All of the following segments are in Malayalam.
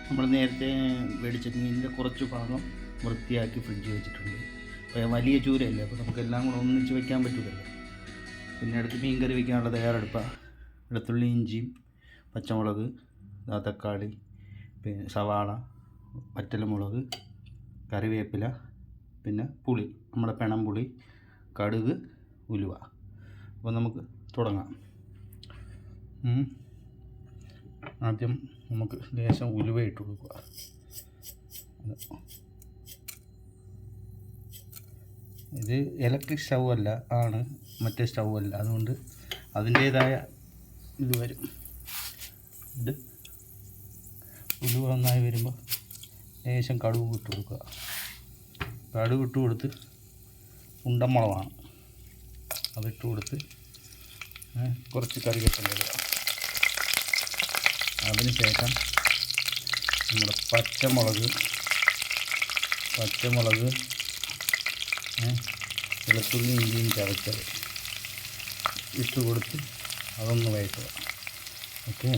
നമ്മൾ നേരത്തെ മേടിച്ച മീനിൻ്റെ കുറച്ച് ഭാഗം വൃത്തിയാക്കി ഫ്രിഡ്ജിൽ വെച്ചിട്ടുണ്ട്. അപ്പോൾ വലിയ ചൂരയല്ലേ, അപ്പോൾ നമുക്കെല്ലാം കൂടെ ഒന്നിച്ച് വയ്ക്കാൻ പറ്റില്ലല്ലോ. പിന്നെ അടുത്ത് മീൻ കറി വയ്ക്കാനുള്ള തയ്യാറെടുപ്പാണ്. വെളുത്തുള്ളി, ഇഞ്ചിയും, പച്ചമുളക്, തക്കാളി, പിന്നെ സവാള, വറ്റൽമുളക്, കറിവേപ്പില, പിന്നെ പുളി, നമ്മുടെ പെണം പുളി, കടുക്, ഉലുവ. അപ്പോൾ നമുക്ക് തുടങ്ങാം. ആദ്യം നമുക്ക് ലേശം ഉലുവ ഇട്ട് കൊടുക്കുക. ഇത് ഇലക്ട്രിക് സ്റ്റൗ അല്ല, ആണ് മറ്റേ സ്റ്റൗ അല്ല, അതുകൊണ്ട് അതിൻ്റേതായ ഇത് വരും. ഇത് ഉലുവ നന്നായി വരുമ്പോൾ ലേശം കടുക് ഇട്ട് കൊടുക്കുക. കടുക് ഇട്ട് കൊടുത്ത് ഉണ്ടമുളകാണ് അതിട്ട് കൊടുത്ത് കുറച്ച് കറിവേപ്പില ഇടുക. അതിന് ശേഷം നമ്മുടെ പച്ചമുളക് വെളുത്തുള്ളി, ഇഞ്ചിയും ചതച്ചത് ഇട്ട് കൊടുത്ത് അതൊന്ന് വഴറ്റുക. ഓക്കെ,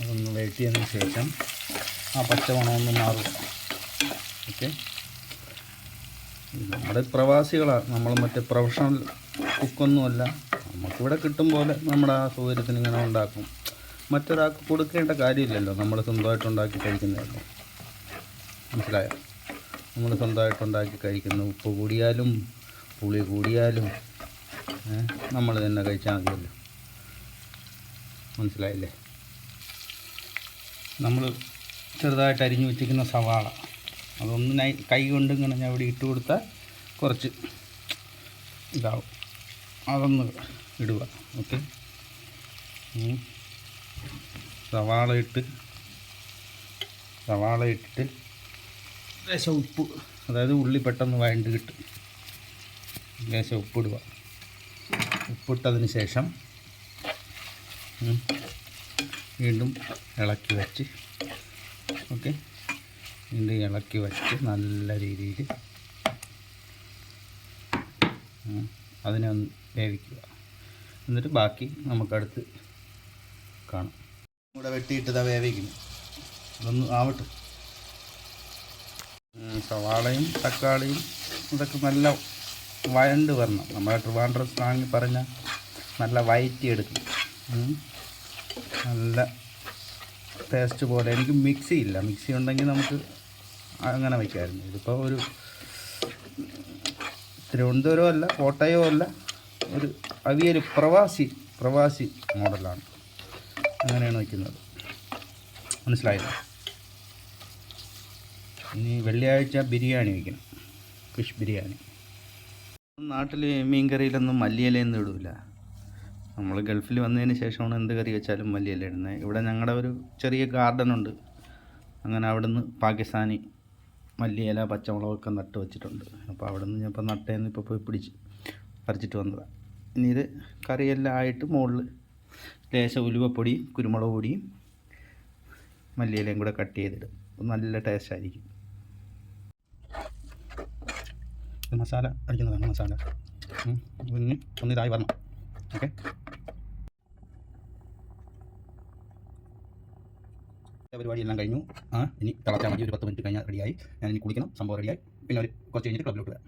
അതൊന്ന് വഴറ്റിയതിന് ശേഷം ആ പച്ചമണമൊന്ന് മാറുക. ഓക്കെ, നമ്മുടെ പ്രവാസികളാണ്, നമ്മൾ മറ്റേ പ്രൊഫഷണൽ കുക്കൊന്നുമല്ല. നമുക്കിവിടെ കിട്ടും പോലെ നമ്മുടെ ആ സൗകര്യത്തിന് ഇങ്ങനെ ഉണ്ടാക്കും. മറ്റൊരാൾക്ക് കൊടുക്കേണ്ട കാര്യമില്ലല്ലോ, നമ്മൾ സ്വന്തമായിട്ട് ഉണ്ടാക്കി കഴിക്കുന്നതല്ലോ. മനസ്സിലായോ? നമ്മൾ സ്വന്തമായിട്ട് ഉണ്ടാക്കി കഴിക്കുന്നു. ഉപ്പ് കൂടിയാലും പുളി കൂടിയാലും നമ്മൾ തന്നെ കഴിച്ചാൽ മതിയല്ലോ. മനസ്സിലായില്ലേ? നമ്മൾ ചെറുതായിട്ട് അരിഞ്ഞു വെച്ചിരിക്കുന്ന സവാള അതൊന്ന് കൈ കൊണ്ട് ഇങ്ങനെ ഞാൻ ഇവിടെ ഇട്ട് കൊടുത്താൽ കുറച്ച് ഇതാവും. അതൊന്ന് ഇടുക. ഓക്കെ, സവാള ഇട്ടിട്ട് ലേശം ഉപ്പ്, അതായത് ഉള്ളി പെട്ടെന്ന് വഴണ്ട് കിട്ടും. ലേശം ഉപ്പിടുക. ഉപ്പിട്ടതിന് ശേഷം വീണ്ടും ഇളക്കി വെച്ച്, ഓക്കെ, വീണ്ടും ഇളക്കി വെച്ച് നല്ല രീതിയിൽ അതിനെ ഒന്ന് വേവിക്കുക. എന്നിട്ട് ബാക്കി നമുക്കടുത്ത് കാണാം. ഇവിടെ വെട്ടിയിട്ട് ഇതാ വേവിക്കുന്നു. അതൊന്ന് ആവട്ടെ. സവാളയും തക്കാളിയും ഇതൊക്കെ നല്ല വഴണ്ട് വരണം. നമ്മളെ ട്രിവാൻഡ്രം സ്ലാങ്ങിൽ പറഞ്ഞാൽ നല്ല വഴറ്റിയെടുക്കും. നല്ല ടേസ്റ്റ് പോലെ. എനിക്ക് മിക്സി ഇല്ല, മിക്സി ഉണ്ടെങ്കിൽ നമുക്ക് അങ്ങനെ വയ്ക്കാമായിരുന്നു. ഇതിപ്പോൾ ഒരു തിരുവനന്തപുരം അല്ല, കോട്ടയം അല്ല, ഒരു അവിയൊരു പ്രവാസി മോഡലാണ്. അങ്ങനെയാണ് വയ്ക്കുന്നത്. മനസ്സിലായില്ല? ഇനി വെള്ളിയാഴ്ച ബിരിയാണി വയ്ക്കണം, ഫിഷ് ബിരിയാണി. നാട്ടിൽ മീൻ കറിയിലൊന്നും മല്ലിയിലയൊന്നും ഇടില്ല. നമ്മൾ ഗൾഫിൽ വന്നതിന് ശേഷമാണ് എന്ത് കറി വെച്ചാലും മല്ലിയില ഇടുന്നത്. ഇവിടെ ഞങ്ങളുടെ ഒരു ചെറിയ ഗാർഡനുണ്ട്. അങ്ങനെ അവിടെ നിന്ന് പാകിസ്ഥാനി മല്ലിയില, പച്ചമുളകൊക്കെ നട്ട് വെച്ചിട്ടുണ്ട്. അപ്പോൾ അവിടെ നിന്ന് ഞാൻ ഇപ്പോൾ നട്ടേന്ന് ഇപ്പോൾ പോയി പറിച്ചിട്ട് വന്നതാണ്. ഇനി ഇത് കറിയെല്ലാം ആയിട്ട് മുകളിൽ ലേശം ഉലുവപ്പൊടിയും കുരുമുളക് പൊടിയും മല്ലിയിലയും കൂടെ കട്ട് ചെയ്തിടും. നല്ല ടേസ്റ്റ് ആയിരിക്കും. മസാല അടിക്കുന്നതാണ്. മസാല ഒന്നിതായി വരണം. ഓക്കെ, പരിപാടിയെല്ലാം കഴിഞ്ഞു. ഇനി തിളച്ചാൽ മതി. ഒരു 10 മിനിറ്റ് കഴിഞ്ഞാൽ റെഡിയായി. ഞാൻ ഇനി കുളിക്കണം. സംഭവം റെഡിയായി. പിന്നെ ഒരു കുറച്ച് കഴിഞ്ഞിട്ട് ക്ലബിലോട്ട് വരാം.